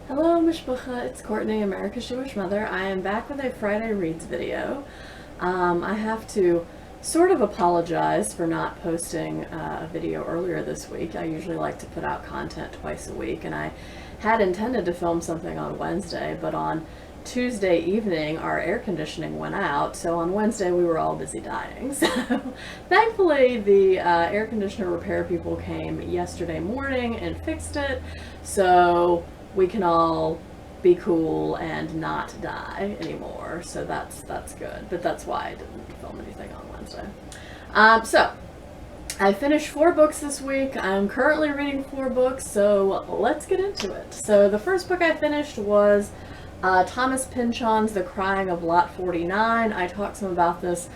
Hello Mishpucha, it's Courtney, America's Jewish Mother. I am back with a Friday Reads video. I have to sort of apologize for not posting a video earlier this week. I usually like to put out content twice a week, and I had intended to film something on Wednesday, but on Tuesday evening our air conditioning went out, so on Wednesday we were all busy dying. So thankfully the air conditioner repair people came yesterday morning and fixed it, so we can all be cool and not die anymore. So that's good. But that's why I didn't film anything on Wednesday. So I finished 4 books this week. I'm currently reading 4 books, so let's get into it. So the first book I finished was Thomas Pynchon's The Crying of Lot 49. I talked some about this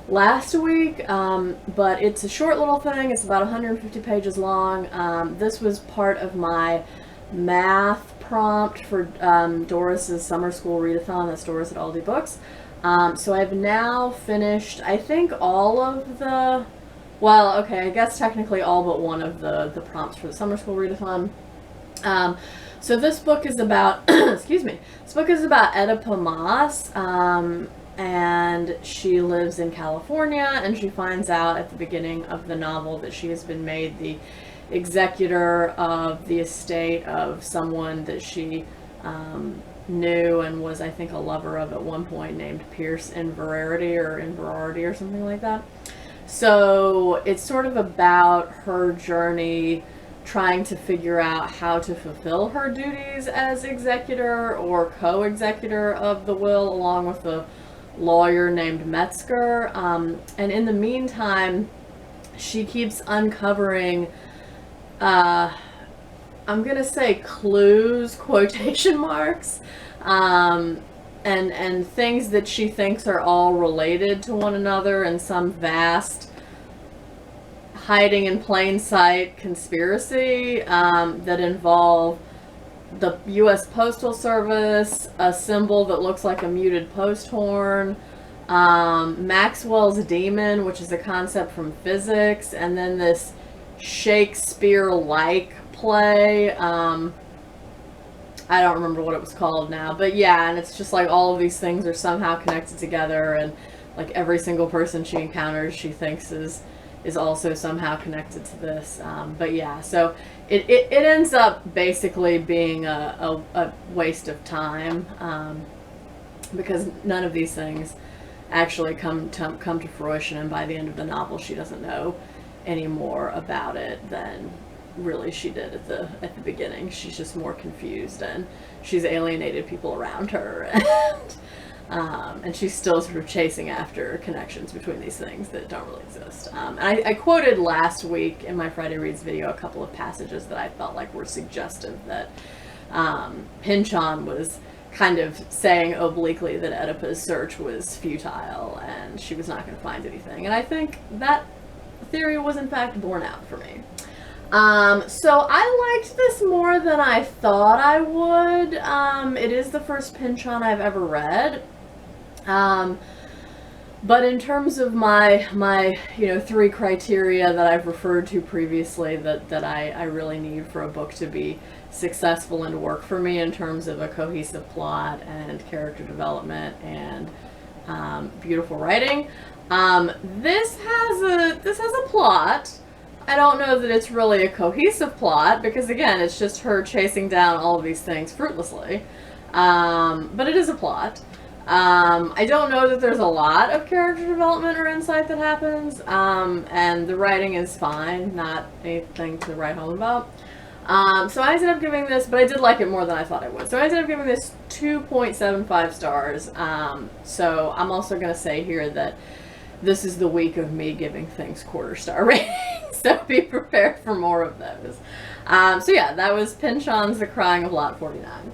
last week, but it's a short little thing. It's about 150 pages long. This was part of my math prompt for Doris's summer school readathon. That's Doris at Aldi Books. So I've now finished, I think, all of the, well, okay, I guess technically all but one of the prompts for the summer school readathon. So this book is about, excuse me, this book is about Oedipa Maas, and she lives in California, and she finds out at the beginning of the novel that she has been made the executor of the estate of someone that she knew and was, I think, a lover of at one point, named Pierce Inverarity or something like that. So it's sort of about her journey trying to figure out how to fulfill her duties as executor or co-executor of the will, along with a lawyer named Metzger. And in the meantime, she keeps uncovering I'm gonna say clues, quotation marks, and things that she thinks are all related to one another in some vast hiding in plain sight conspiracy that involve the U.S. Postal Service, a symbol that looks like a muted post horn, Maxwell's demon, which is a concept from physics, and then this Shakespeare-like play. I don't remember what it was called now, but yeah, and it's just like all of these things are somehow connected together, and like every single person she encounters she thinks is also somehow connected to this. But yeah, so it ends up basically being a waste of time, because none of these things actually come to fruition, and by the end of the novel she doesn't know any more about it than really she did at the beginning. She's just more confused, and she's alienated people around her, and she's still sort of chasing after connections between these things that don't really exist. I quoted last week in my Friday Reads video a couple of passages that I felt like were suggestive that Pynchon was kind of saying obliquely that Oedipa's search was futile and she was not going to find anything, and I think that theory was in fact borne out for me. So I liked this more than I thought I would. It is the first Pynchon I've ever read. But in terms of my 3 criteria that I've referred to previously that I really need for a book to be successful and work for me in terms of a cohesive plot and character development and beautiful writing, this has a plot. I don't know that it's really a cohesive plot because, again, it's just her chasing down all of these things fruitlessly. But it is a plot. I don't know that there's a lot of character development or insight that happens, and the writing is fine, not anything to write home about. So I ended up giving this, but I did like it more than I thought I would. So I ended up giving this 2.75 stars. So I'm also going to say here that this is the week of me giving things quarter-star ratings, so be prepared for more of those. So yeah, that was Pynchon's The Crying of Lot 49.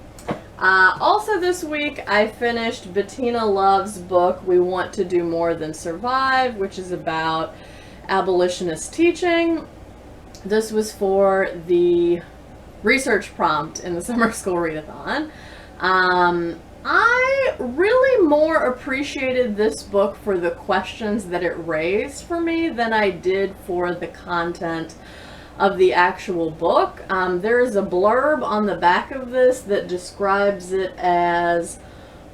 Also this week, I finished Bettina Love's book, We Want to Do More Than Survive, which is about abolitionist teaching. This was for the research prompt in the summer school readathon. I really more appreciated this book for the questions that it raised for me than I did for the content of the actual book. There is a blurb on the back of this that describes it as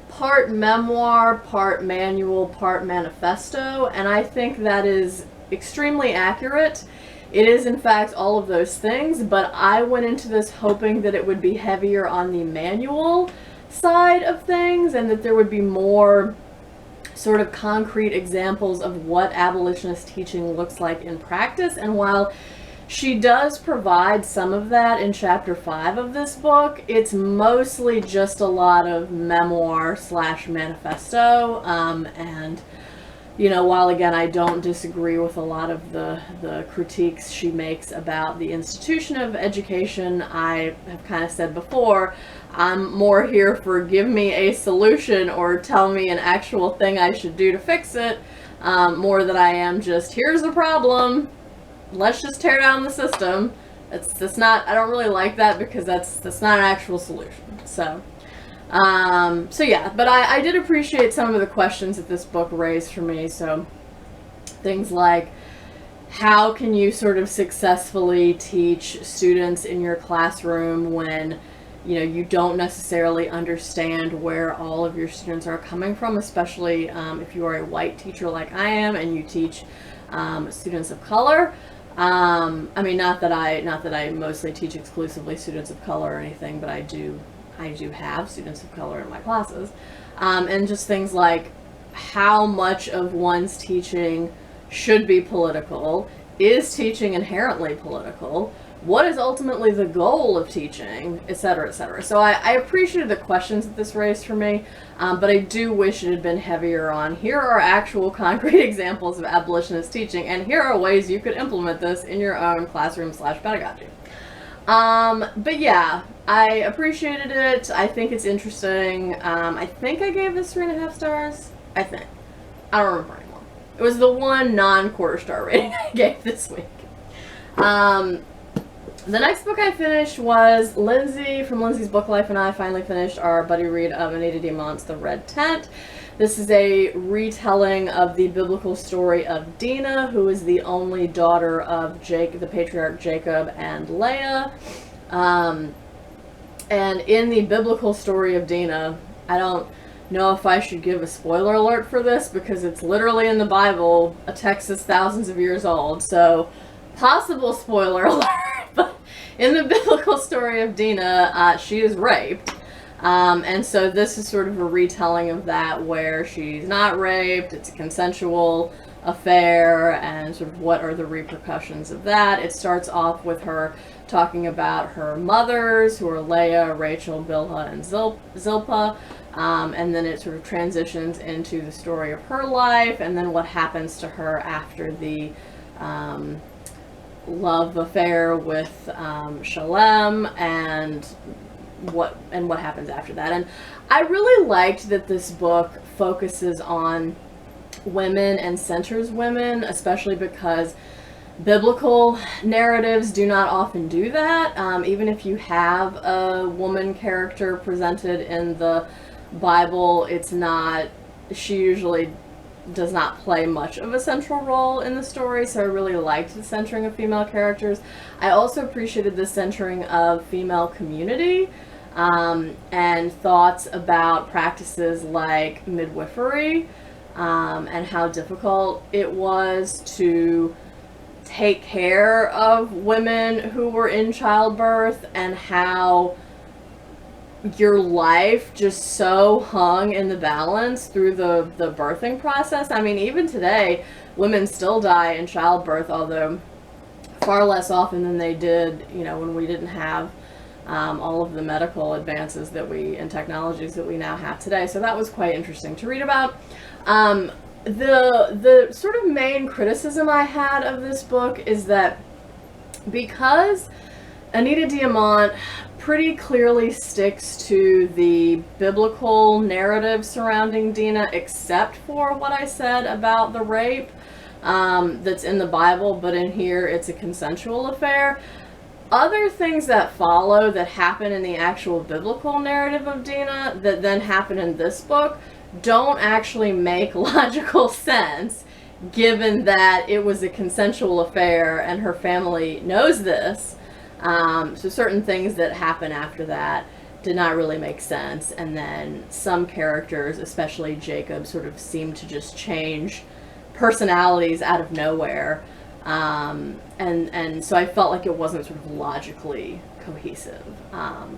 part memoir, part manual, part manifesto, and I think that is extremely accurate. It is in fact all of those things, but I went into this hoping that it would be heavier on the manual side of things and that there would be more sort of concrete examples of what abolitionist teaching looks like in practice. And while she does provide some of that in chapter 5 of this book, it's mostly just a lot of memoir / manifesto, and you know, while again I don't disagree with a lot of the critiques she makes about the institution of education, I have kind of said before, I'm more here for give me a solution or tell me an actual thing I should do to fix it, more than I am just here's the problem, let's just tear down the system. That's not, I don't really like that because that's not an actual solution. So yeah, but I did appreciate some of the questions that this book raised for me. So things like, how can you sort of successfully teach students in your classroom when, you know, you don't necessarily understand where all of your students are coming from, especially if you are a white teacher like I am and you teach students of color. I mean, not that I mostly teach exclusively students of color or anything, but I do have students of color in my classes. And just things like how much of one's teaching should be political. Is teaching inherently political? What is ultimately the goal of teaching, etc., etc. So I appreciated the questions that this raised for me, but I do wish it had been heavier on, here are actual concrete examples of abolitionist teaching, and here are ways you could implement this in your own classroom / pedagogy. But yeah, I appreciated it. I think it's interesting. I think I gave this 3.5 stars. I think. I don't remember anymore. It was the one non-quarter star rating I gave this week. The next book I finished was Lindsay from Lindsay's Book Life, and I finally finished our buddy read of Anita Diamant's The Red Tent. This is a retelling of the biblical story of Dinah, who is the only daughter of the patriarch Jacob and Leah. And in the biblical story of Dinah, I don't know if I should give a spoiler alert for this because it's literally in the Bible, a text that's thousands of years old, so possible spoiler alert. But in the biblical story of Dinah, she is raped. And so this is sort of a retelling of that where she's not raped, it's a consensual affair, and sort of what are the repercussions of that. It starts off with her talking about her mothers, who are Leah, Rachel, Bilhah, and Zilpah, and then it sort of transitions into the story of her life, and then what happens to her after the love affair with Shalem, and what happens after that. And I really liked that this book focuses on women and centers women, especially because biblical narratives do not often do that. Even if you have a woman character presented in the Bible, she usually does not play much of a central role in the story, so I really liked the centering of female characters. I also appreciated the centering of female community, and thoughts about practices like midwifery, and how difficult it was to take care of women who were in childbirth, and how your life just so hung in the balance through the birthing process. I mean, even today, women still die in childbirth, although far less often than they did, you know, when we didn't have all of the medical advances and technologies that we now have today. So that was quite interesting to read about. The sort of main criticism I had of this book is that because Anita Diamant pretty clearly sticks to the biblical narrative surrounding Dinah, except for what I said about the rape that's in the Bible, but in here it's a consensual affair. Other things that follow that happen in the actual biblical narrative of Dinah that then happen in this book don't actually make logical sense given that it was a consensual affair and her family knows this, so certain things that happen after that did not really make sense. And then some characters, especially Jacob, sort of seemed to just change personalities out of nowhere. And so I felt like it wasn't sort of logically cohesive.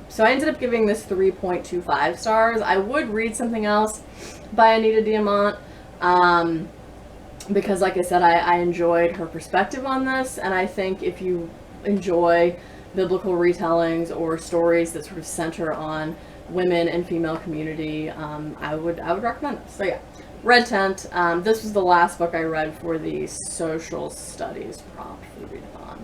So I ended up giving this 3.25 stars. I would read something else by Anita Diamant, because like I said, I enjoyed her perspective on this, and I think if you enjoy biblical retellings or stories that sort of center on women and female community, I would recommend this. So yeah, Red Tent. This was the last book I read for the social studies prompt for the readathon.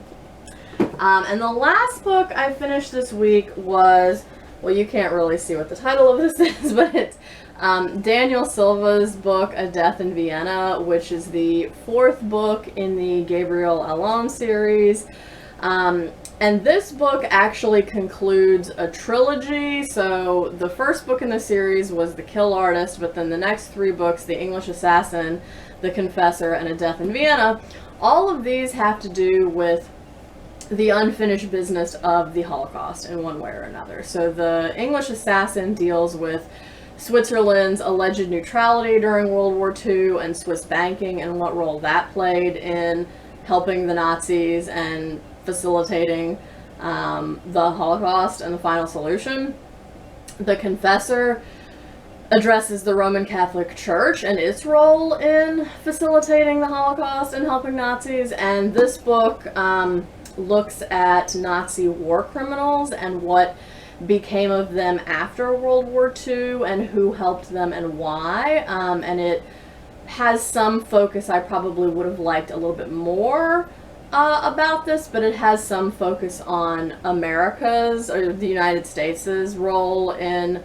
And the last book I finished this week was, well, you can't really see what the title of this is, but it's Daniel Silva's book, A Death in Vienna, which is the 4th book in the Gabriel Allon series. And this book actually concludes a trilogy. So the first book in the series was The Kill Artist, but then the next 3 books, The English Assassin, The Confessor, and A Death in Vienna, all of these have to do with the unfinished business of the Holocaust in one way or another. So the English Assassin deals with Switzerland's alleged neutrality during World War II and Swiss banking and what role that played in helping the Nazis and facilitating the Holocaust and the final solution. The Confessor addresses the Roman Catholic Church and its role in facilitating the Holocaust and helping Nazis. And this book looks at Nazi war criminals and what became of them after World War II and who helped them and why. And it has some focus I probably would have liked a little bit more about this, but it has some focus on America's, or the United States' role in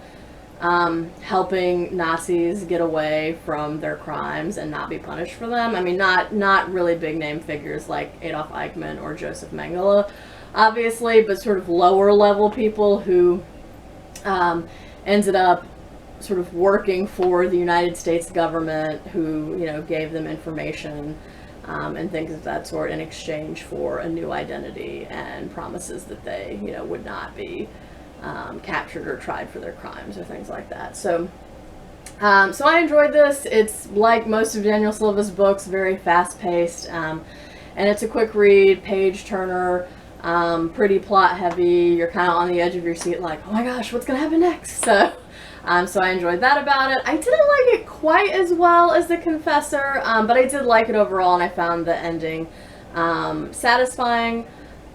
helping Nazis get away from their crimes and not be punished for them. I mean, not really big name figures like Adolf Eichmann or Joseph Mengele, obviously, but sort of lower level people who ended up sort of working for the United States government, who, you know, gave them information and things of that sort in exchange for a new identity and promises that they, you know, would not be captured or tried for their crimes or things like that. So so I enjoyed this. It's like most of Daniel Silva's books, very fast-paced, and it's a quick read, page turner, pretty plot heavy. You're kind of on the edge of your seat like, oh my gosh, what's gonna happen next? So so I enjoyed that about it. I didn't like it quite as well as The Confessor, but I did like it overall, and I found the ending satisfying.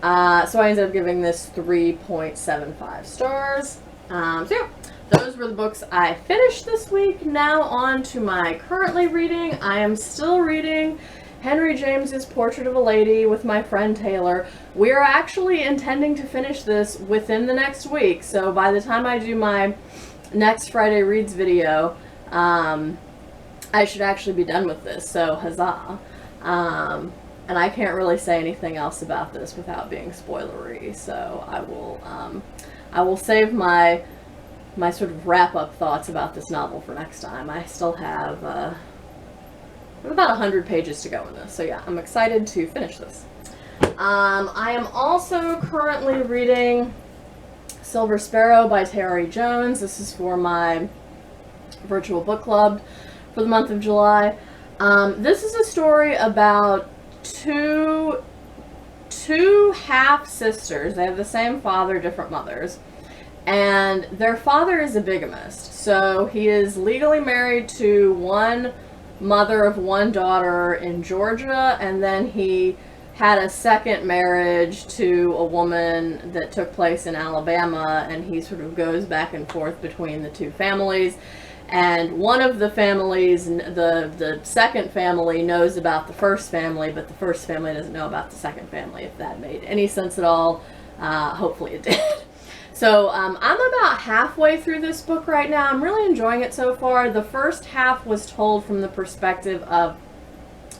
So I ended up giving this 3.75 stars. So yeah, those were the books I finished this week. Now on to my currently reading. I am still reading Henry James's Portrait of a Lady with my friend Taylor. We are actually intending to finish this within the next week. So by the time I do my next Friday Reads video, I should actually be done with this, so huzzah. And I can't really say anything else about this without being spoilery, so I will save my sort of wrap-up thoughts about this novel for next time. I still have about 100 pages to go in this, so yeah, I'm excited to finish this. I am also currently reading Silver Sparrow by Tayari Jones. This is for my virtual book club for the month of July. This is a story about two half-sisters. They have the same father, different mothers. And their father is a bigamist. So he is legally married to one mother of one daughter in Georgia, and then he had a second marriage to a woman that took place in Alabama, and he sort of goes back and forth between the two families. And one of the families, the second family, knows about the first family, but the first family doesn't know about the second family, if that made any sense at all. Hopefully it did. So I'm about halfway through this book right now. I'm really enjoying it so far. The first half was told from the perspective of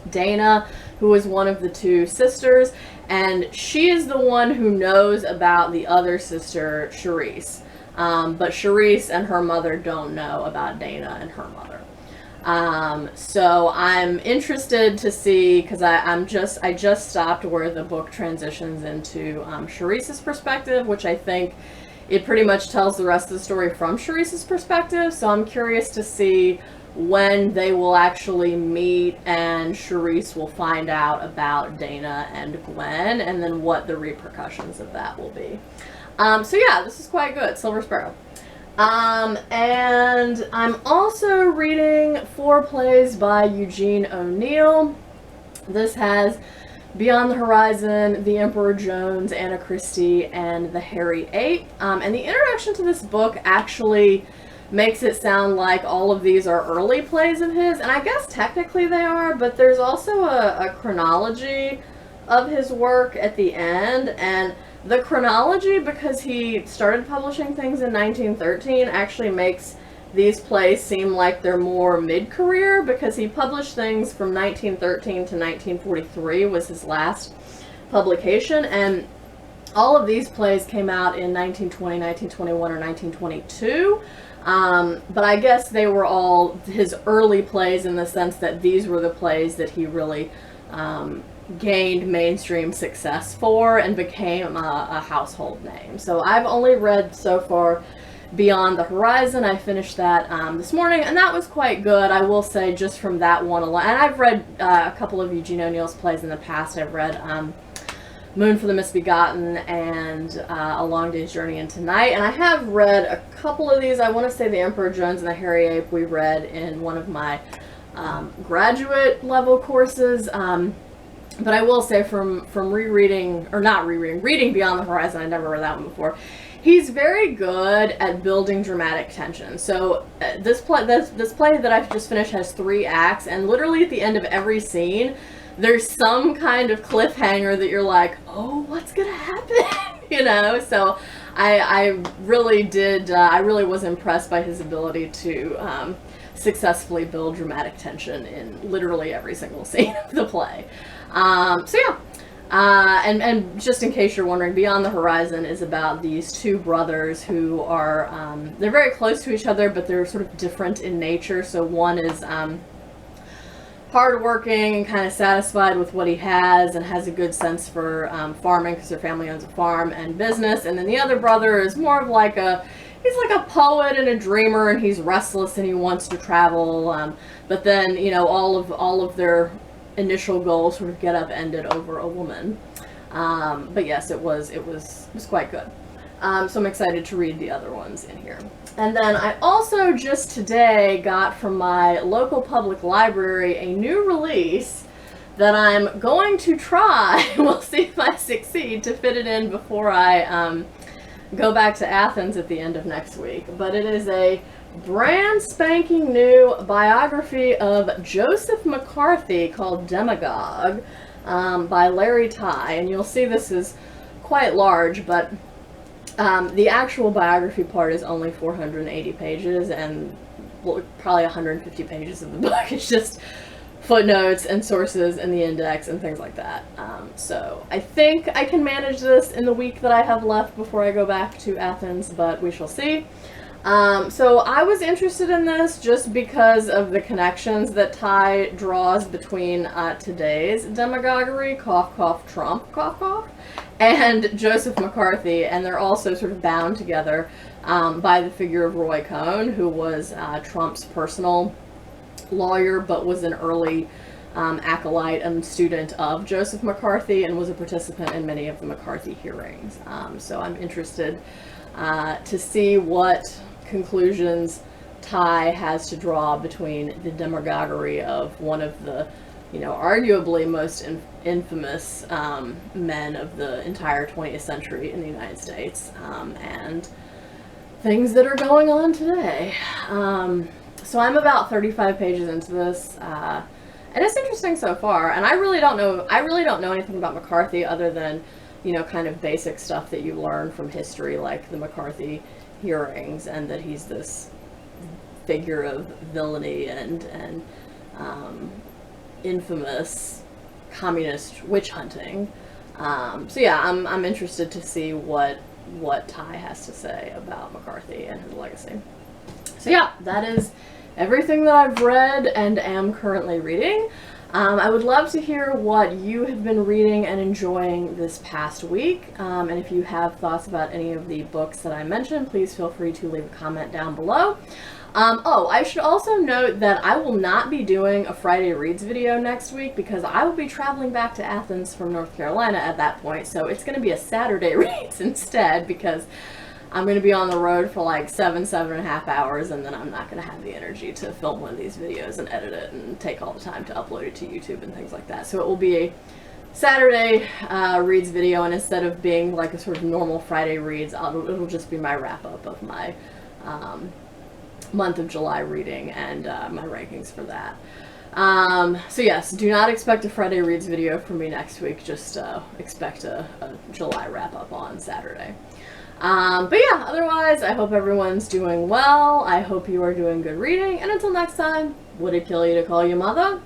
Dana, who is one of the two sisters, and she is the one who knows about the other sister, Charisse. But Charisse and her mother don't know about Dana and her mother. So I'm interested to see, because I just stopped where the book transitions into Charisse's perspective, which I think it pretty much tells the rest of the story from Charisse's perspective. So I'm curious to see when they will actually meet and Charisse will find out about Dana and Gwen, and then what the repercussions of that will be. So yeah, this is quite good. Silver Sparrow. And I'm also reading 4 plays by Eugene O'Neill. This has Beyond the Horizon, The Emperor Jones, Anna Christie, and The Hairy Ape. And the introduction to this book actually makes it sound like all of these are early plays of his, and I guess technically they are, but there's also a chronology of his work at the end, and the chronology, because he started publishing things in 1913, actually makes these plays seem like they're more mid-career, because he published things from 1913 to 1943 was his last publication, and all of these plays came out in 1920, 1921, or 1922. But I guess they were all his early plays in the sense that these were the plays that he really gained mainstream success for and became a household name. So I've only read so far Beyond the Horizon. I finished that this morning, and that was quite good, I will say, just from that one alone. And I've read a couple of Eugene O'Neill's plays in the past. I've read Moon for the Misbegotten and A Long Day's Journey into Night, and I have read a couple of these. I want to say The Emperor Jones and The Hairy Ape we read in one of my graduate level courses. But I will say from rereading, or not rereading, reading Beyond the Horizon, I never read that one before, he's very good at building dramatic tension. So this play that I've just finished has 3 acts, and literally at the end of every scene, there's some kind of cliffhanger that you're like, oh, what's gonna happen? You know, so I really did, I really was impressed by his ability to successfully build dramatic tension in literally every single scene of the play. So yeah, and just in case you're wondering, Beyond the Horizon is about these 2 brothers who are, they're very close to each other, but they're sort of different in nature. So one is hardworking and kind of satisfied with what he has and has a good sense for farming, because their family owns a farm and business. And then the other brother is more of like he's like a poet and a dreamer, and he's restless and he wants to travel. But then, you know, all of their initial goals sort of get upended over a woman. But yes, it was quite good. So I'm excited to read the other ones in here. And then I also just today got from my local public library a new release that I'm going to try, we'll see if I succeed, to fit it in before I go back to Athens at the end of next week. But it is a brand spanking new biography of Joseph McCarthy called Demagogue by Larry Tye. And you'll see this is quite large, but the actual biography part is only 480 pages, and probably 150 pages of the book is just footnotes and sources and the index and things like that. So I think I can manage this in the week that I have left before I go back to Athens, but we shall see. So I was interested in this just because of the connections that Tye draws between today's demagoguery, cough, cough, Trump, cough, cough, and Joseph McCarthy, and they're also sort of bound together by the figure of Roy Cohn, who was Trump's personal lawyer, but was an early acolyte and student of Joseph McCarthy, and was a participant in many of the McCarthy hearings. So I'm interested to see what conclusions Tye has to draw between the demagoguery of one of the, you know, arguably most infamous men of the entire 20th century in the United States, and things that are going on today. So I'm about 35 pages into this, and it's interesting so far. And I really don't know anything about McCarthy other than, you know, kind of basic stuff that you learn from history, like the McCarthy hearings, and that he's this figure of villainy and infamous communist witch hunting. So yeah, I'm interested to see what Tye has to say about McCarthy and his legacy. So yeah, that is everything that I've read and am currently reading. I would love to hear what you have been reading and enjoying this past week. And if you have thoughts about any of the books that I mentioned, please feel free to leave a comment down below. Oh, I should also note that I will not be doing a Friday Reads video next week because I will be traveling back to Athens from North Carolina at that point. So it's going to be a Saturday Reads instead because I'm going to be on the road for like 7.5 hours, and then I'm not going to have the energy to film one of these videos and edit it and take all the time to upload it to YouTube and things like that. So it will be a Saturday Reads video, and instead of being like a sort of normal Friday Reads, it'll just be my wrap-up of my month of July reading and my rankings for that. So yes, do not expect a Friday Reads video from me next week, just expect a July wrap-up on Saturday. But yeah, otherwise, I hope everyone's doing well. I hope you are doing good reading, and until next time, would it kill you to call you mother?